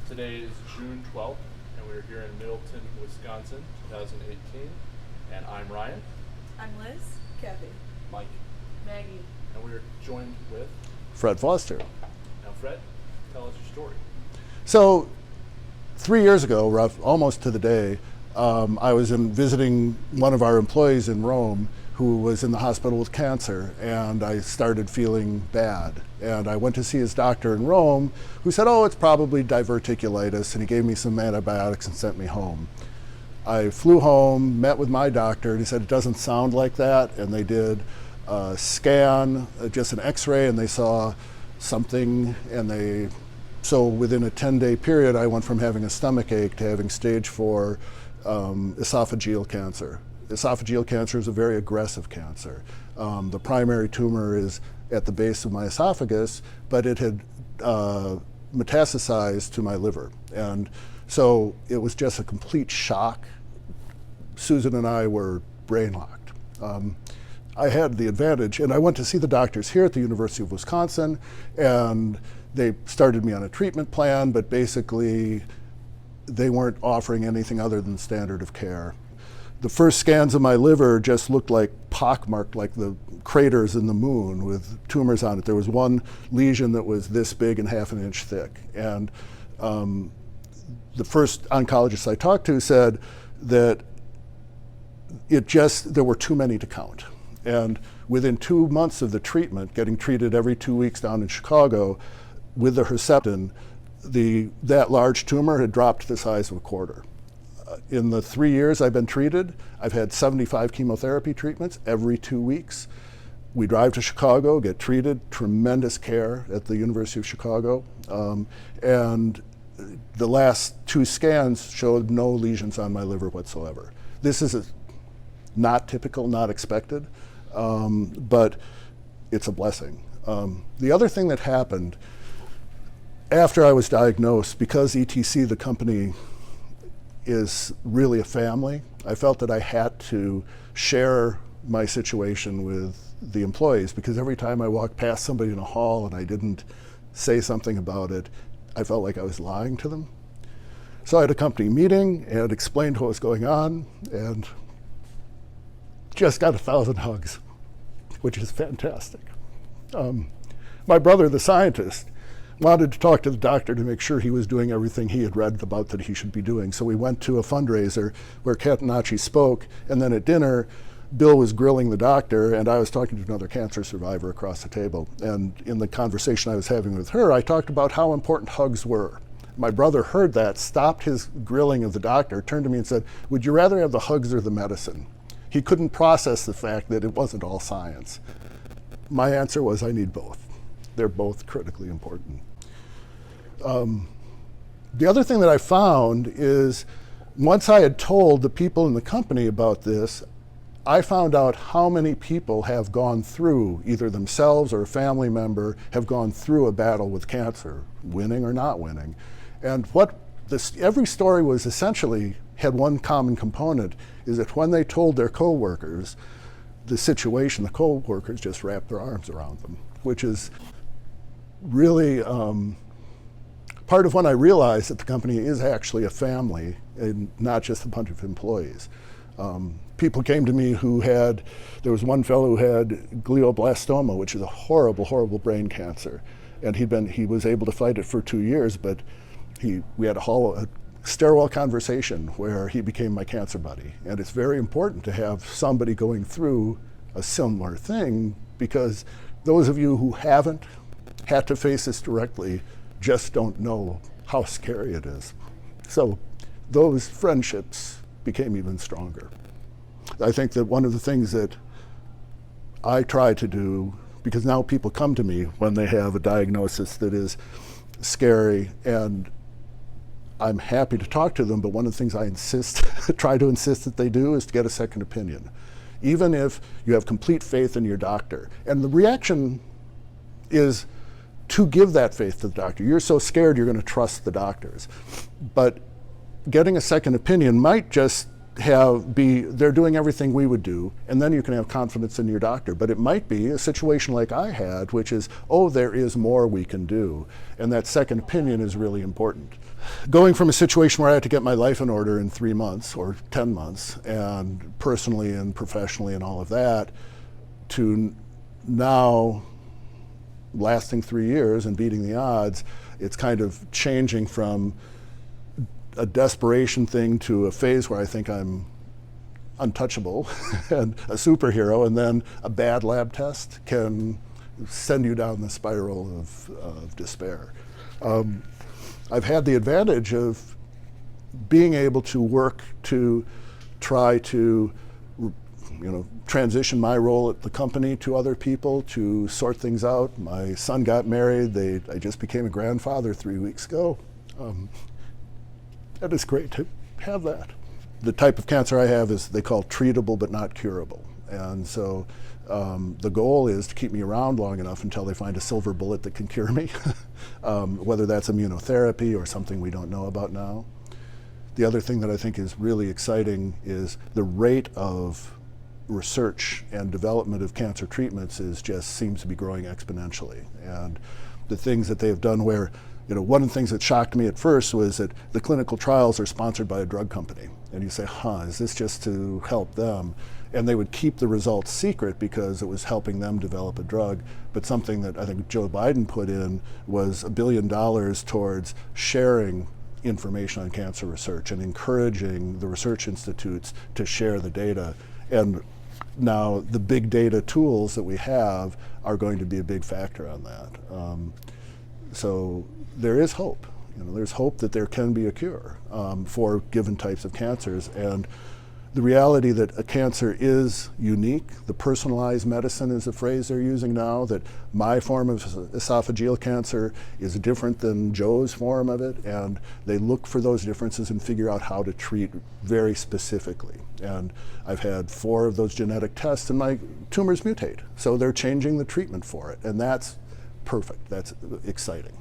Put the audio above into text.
Today is June 12th, and we're here in Middleton, Wisconsin, 2018. And I'm Ryan. I'm Liz. Kathy. Mike. Maggie. And we're joined with Fred Foster. Now, Fred, tell us your story. So, 3 years ago, almost to the day, I was visiting one of our employees in Rome who was in the hospital with cancer, and I started feeling bad. And I went to see his doctor in Rome, who said, oh, it's probably diverticulitis, and he gave me some antibiotics and sent me home. I flew home, met with my doctor, and he said, it doesn't sound like that, and they did a scan, just an x-ray, and they saw something, and so within a 10-day period, I went from having a stomach ache to having stage 4 esophageal cancer. Esophageal cancer is a very aggressive cancer. The primary tumor is at the base of my esophagus, but it had metastasized to my liver. And so it was just a complete shock. Susan and I were brain locked. I had the advantage, and I went to see the doctors here at the University of Wisconsin, and they started me on a treatment plan, but basically they weren't offering anything other than standard of care. The first scans of my liver just looked like pockmarked, like the craters in the moon with tumors on it. There was one lesion that was this big and half an inch thick. And the first oncologist I talked to said that there were too many to count. And within 2 months of the treatment, getting treated every 2 weeks down in Chicago with the Herceptin, that large tumor had dropped to the size of a quarter. In the 3 years I've been treated, I've had 75 chemotherapy treatments every 2 weeks. We drive to Chicago, get treated, tremendous care at the University of Chicago. And the last 2 scans showed no lesions on my liver whatsoever. This is not typical, not expected, but it's a blessing. The other thing that happened after I was diagnosed, because ETC, the company, is really a family, I felt that I had to share my situation with the employees, because every time I walked past somebody in a hall and I didn't say something about it, I felt like I was lying to them. So I had a company meeting and explained what was going on, and just got 1,000 hugs, which is fantastic. My brother, the scientist, wanted to talk to the doctor to make sure he was doing everything he had read about that he should be doing. So we went to a fundraiser where Catenacci spoke, and then at dinner, Bill was grilling the doctor, and I was talking to another cancer survivor across the table. And in the conversation I was having with her, I talked about how important hugs were. My brother heard that, stopped his grilling of the doctor, turned to me and said, would you rather have the hugs or the medicine? He couldn't process the fact that it wasn't all science. My answer was, I need both. They're both critically important. The other thing that I found is, once I had told the people in the company about this, I found out how many people have gone through, either themselves or a family member, have gone through a battle with cancer, winning or not winning. And every story was essentially had one common component, is that when they told their coworkers the situation, the coworkers just wrapped their arms around them, which is really part of when I realized that the company is actually a family and not just a bunch of employees. People came to me there was one fellow who had glioblastoma, which is a horrible, horrible brain cancer. And he was able to fight it for 2 years, but we had a stairwell conversation where he became my cancer buddy. And it's very important to have somebody going through a similar thing, because those of you who haven't had to face this directly just don't know how scary it is. So those friendships became even stronger. I think that one of the things that I try to do, because now people come to me when they have a diagnosis that is scary, and I'm happy to talk to them, but one of the things I try to insist that they do is to get a second opinion. Even if you have complete faith in your doctor. And the reaction is to give that faith to the doctor. You're so scared you're going to trust the doctors. But getting a second opinion might just they're doing everything we would do, and then you can have confidence in your doctor. But it might be a situation like I had, which is, oh, there is more we can do. And that second opinion is really important. Going from a situation where I had to get my life in order in 3 months or 10 months, and personally and professionally and all of that, to now lasting 3 years and beating the odds, it's kind of changing from a desperation thing to a phase where I think I'm untouchable and a superhero, and then a bad lab test can send you down the spiral of despair. I've had the advantage of being able to work to try to transition my role at the company to other people, to sort things out. My son got married. I just became a grandfather 3 weeks ago. And it's great to have that. The type of cancer I have is they call treatable but not curable. And so the goal is to keep me around long enough until they find a silver bullet that can cure me, whether that's immunotherapy or something we don't know about now. The other thing that I think is really exciting is the rate of research and development of cancer treatments seems to be growing exponentially. And the things that they've done where, one of the things that shocked me at first was that the clinical trials are sponsored by a drug company. And you say, is this just to help them? And they would keep the results secret because it was helping them develop a drug. But something that I think Joe Biden put in was $1 billion towards sharing information on cancer research and encouraging the research institutes to share the data. And now the big data tools that we have are going to be a big factor on that. So there is hope. There's hope that there can be a cure for given types of cancers. And the reality that a cancer is unique, the personalized medicine is a phrase they're using now, that my form of esophageal cancer is different than Joe's form of it, and they look for those differences and figure out how to treat very specifically. And I've had 4 of those genetic tests and my tumors mutate. So they're changing the treatment for it, and that's perfect. That's exciting.